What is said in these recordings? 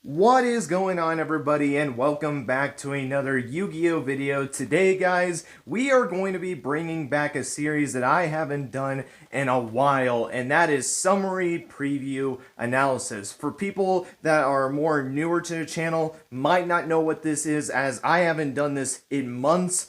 What is going on, everybody, and welcome back to another Yu-Gi-Oh video. Today, guys, we are going to be bringing back a series that I haven't done in a while, and that is Summary Preview Analysis. For people that are more newer to the channel, might not know what this is, as I haven't done this in months.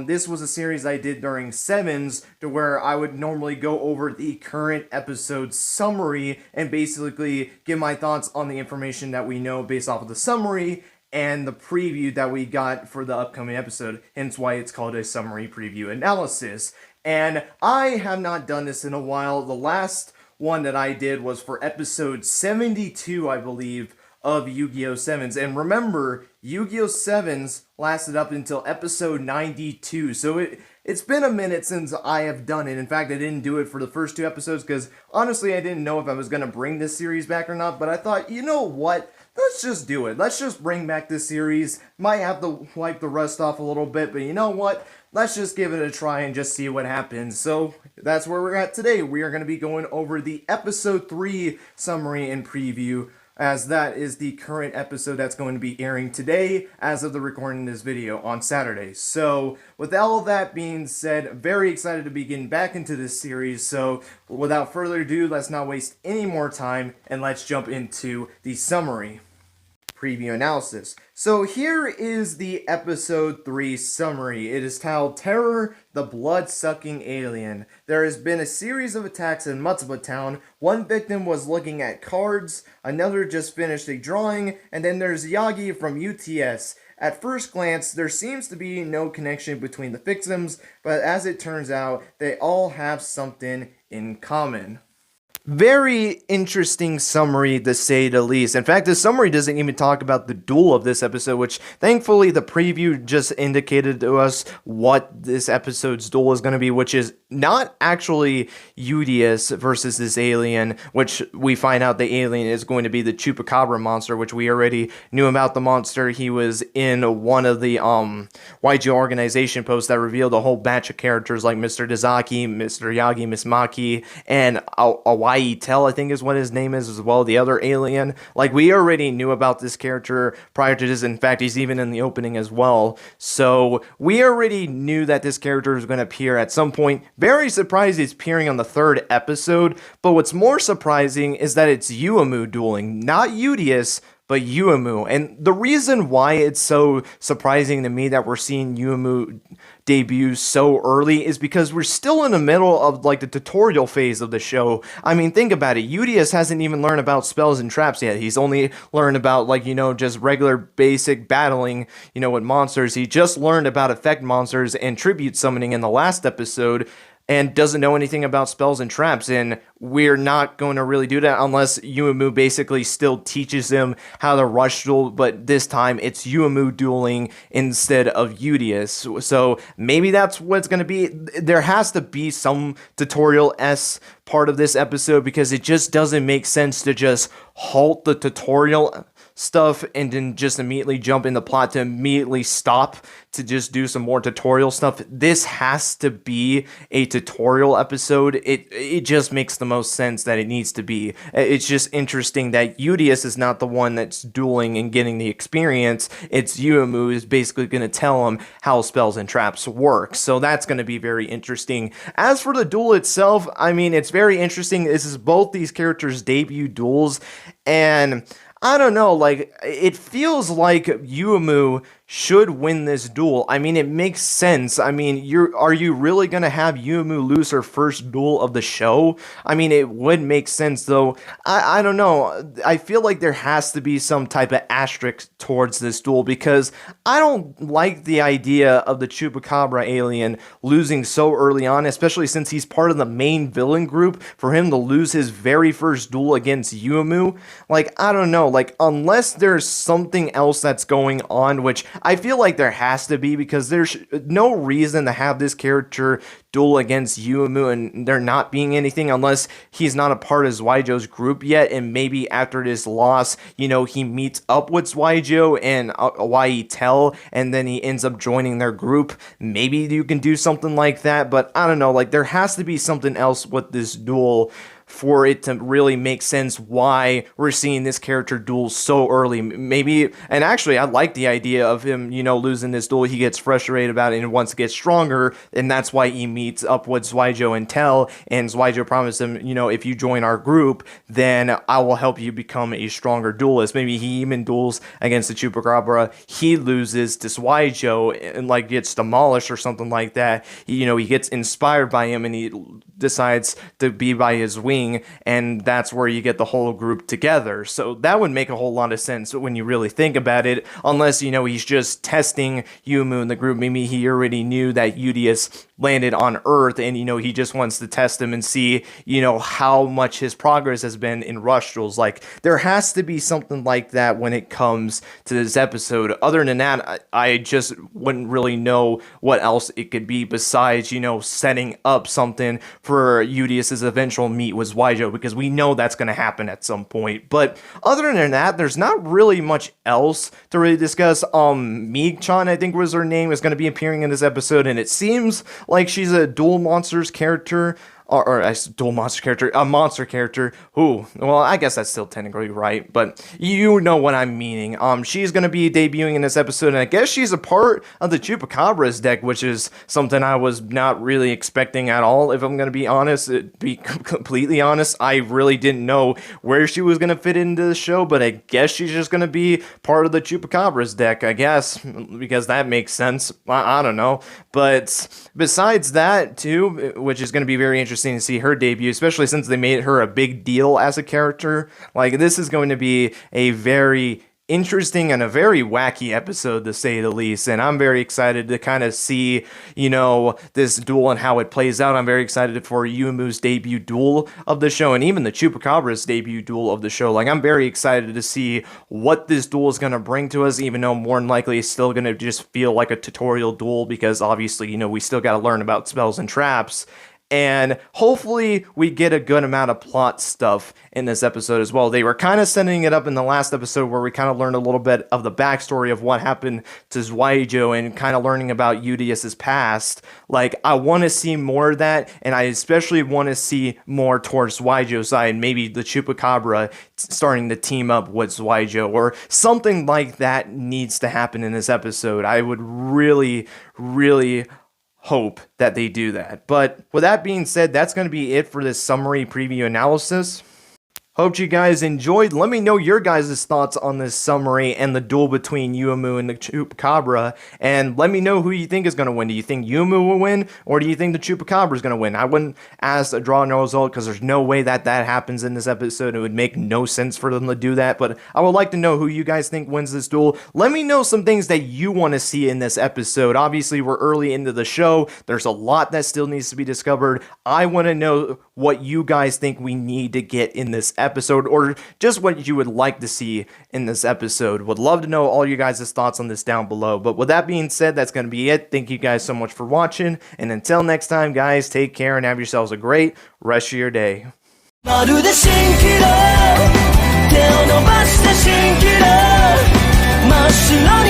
This was a series I did during Sevens, to where I would normally go over the current episode summary and basically give my thoughts on the information that we know based off of the summary and the preview that we got for the upcoming episode, hence why it's called a summary preview analysis. And I have not done this in a while. The last one that I did was for episode 72, I believe, of Yu-Gi-Oh! Sevens. And remember, Yu-Gi-Oh! Sevens lasted up until episode 92, so it's been a minute since I have done it. In fact, I didn't do it for the first two episodes because, honestly, I didn't know if I was going to bring this series back or not, but I thought, you know what? Let's just do it. Let's just bring back this series. Might have to wipe the rust off a little bit, but you know what? Let's just give it a try and just see what happens. So that's where we're at today. We are going to be going over the episode 3 summary and preview, as that is the current episode that's going to be airing today as of the recording of this video on Saturday. So with all that being said, very excited to be getting back into this series. So without further ado, let's not waste any more time and let's jump into the summary preview analysis. So here is the episode 3 summary. It is titled Terror, the Blood-Sucking Alien. There has been a series of attacks in Matsuba Town. One victim was looking at cards, another just finished a drawing, and then there's Yagi from UTS. At first glance, there seems to be no connection between the victims, but as it turns out, they all have something in common. Very interesting summary, to say the least. In fact, the summary doesn't even talk about the duel of this episode, which thankfully the preview just indicated to us what this episode's duel is going to be, which is not actually Udius versus this alien, which we find out the alien is going to be the Chupacabra monster, which we already knew about the monster. He was in one of the YG organization posts that revealed a whole batch of characters like Mr. Dazaki, Mr. Yagi, Miss Maki, and Hawaii Tell, I think is what his name is as well, the other alien. Like, we already knew about this character prior to this. In fact, he's even in the opening as well. So we already knew that this character is going to appear at some point. Very surprised he's appearing on the 3rd episode, but what's more surprising is that it's Yuumu dueling, not Udius, but Yuumu. And the reason why it's so surprising to me that we're seeing Yuumu debut so early is because we're still in the middle of like the tutorial phase of the show. I mean, think about it. Udius hasn't even learned about spells and traps yet. He's only learned about, like, you know, just regular basic battling, you know, with monsters. He just learned about effect monsters and tribute summoning in the last episode, and doesn't know anything about spells and traps, and we're not going to really do that unless Yuumu basically still teaches him how to rush duel, but this time it's Yuumu dueling instead of Udius. So maybe that's what it's going to be. There has to be some tutorial-esque part of this episode, because it just doesn't make sense to just halt the tutorial stuff and then just immediately jump in the plot to immediately stop to just do some more tutorial stuff. This has to be a tutorial episode. It just makes the most sense that it needs to be. It's just interesting that Udius is not the one that's dueling and getting the experience. It's Yuumu who is basically going to tell him how spells and traps work. So that's going to be very interesting. As for the duel itself, I mean, it's very interesting. This is both these characters' debut duels, and I don't know, like, it feels like Yuumu should win this duel. I mean, it makes sense. I mean, are you really going to have Yuumu lose her first duel of the show? I mean, it would make sense, though. I don't know. I feel like there has to be some type of asterisk towards this duel, because I don't like the idea of the Chupacabra alien losing so early on, especially since he's part of the main villain group. For him to lose his very first duel against Yuumu, like, I don't know. Like, unless there's something else that's going on, which I feel like there has to be, because there's no reason to have this character duel against Yuumu and there not being anything, unless he's not a part of Zwaijo's group yet, and maybe after this loss, you know, he meets up with Zwaijo and Hawaii Tell, and then he ends up joining their group. Maybe you can do something like that, but I don't know, like, there has to be something else with this duel for it to really make sense why we're seeing this character duel so early. Maybe, and actually I like the idea of him, you know, losing this duel. He gets frustrated about it and wants to get stronger, and that's why he meets up with Yugioh and Tell, and Yugioh promised him, you know, if you join our group, then I will help you become a stronger duelist. Maybe he even duels against the Chupacabra. He loses to Yugioh and like gets demolished or something like that. You know, he gets inspired by him and he decides to be by his wing, and that's where you get the whole group together. So that would make a whole lot of sense when you really think about it, unless, you know, he's just testing Yumu and the group. Maybe he already knew that Udius landed on Earth, and, you know, he just wants to test him and see, you know, how much his progress has been in rush duels. Like, there has to be something like that when it comes to this episode. Other than that, I just wouldn't really know what else it could be besides, you know, setting up something for Udius's eventual meet with Yugioh, because we know that's going to happen at some point. But other than that, there's not really much else to really discuss. Mig Chan, I think was her name, is going to be appearing in this episode, and it seems like she's a Duel Monsters character, or a Duel Monster character, a monster character. Ooh, well, I guess that's still technically right, but you know what I'm meaning. She's gonna be debuting in this episode, and I guess she's a part of the Chupacabra's deck, which is something I was not really expecting at all, if I'm gonna be honest. Be completely honest, I really didn't know where she was gonna fit into the show, but I guess she's just gonna be part of the Chupacabra's deck, I guess, because that makes sense. I don't know, but besides that too, which is gonna be very interesting to see her debut, especially since they made her a big deal as a character. Like, this is going to be a very interesting and a very wacky episode, to say the least, and I'm very excited to kind of see, you know, this duel and how it plays out. I'm very excited for Yumu's debut duel of the show, and even the Chupacabra's debut duel of the show. Like, I'm very excited to see what this duel is going to bring to us, even though more than likely it's still going to just feel like a tutorial duel, because obviously, you know, we still got to learn about spells and traps. And hopefully we get a good amount of plot stuff in this episode as well. They were kind of setting it up in the last episode where we kind of learned a little bit of the backstory of what happened to Yugioh and kind of learning about Udius's past. Like, I want to see more of that, and I especially want to see more towards Yugioh's side. Maybe the Chupacabra starting to team up with Yugioh, or something like that needs to happen in this episode. I would really, really hope that they do that. But with that being said, that's going to be it for this summary preview analysis. Hope you guys enjoyed. Let me know your guys' thoughts on this summary and the duel between Yumu and the Chupacabra, and let me know who you think is going to win. Do you think Yumu will win, or do you think the Chupacabra is going to win? I wouldn't ask a draw no result, because there's no way that happens in this episode. It would make no sense for them to do that, but I would like to know who you guys think wins this duel. Let me know some things that you want to see in this episode. Obviously, we're early into the show. There's a lot that still needs to be discovered. I want to know what you guys think we need to get in this episode, or just what you would like to see in this episode. Would love to know all you guys' thoughts on this down below. But with that being said, that's going to be it. Thank you guys so much for watching, and until next time, guys, take care and have yourselves a great rest of your day. まるで蜃気楼手を伸ばして蜃気楼真っ白に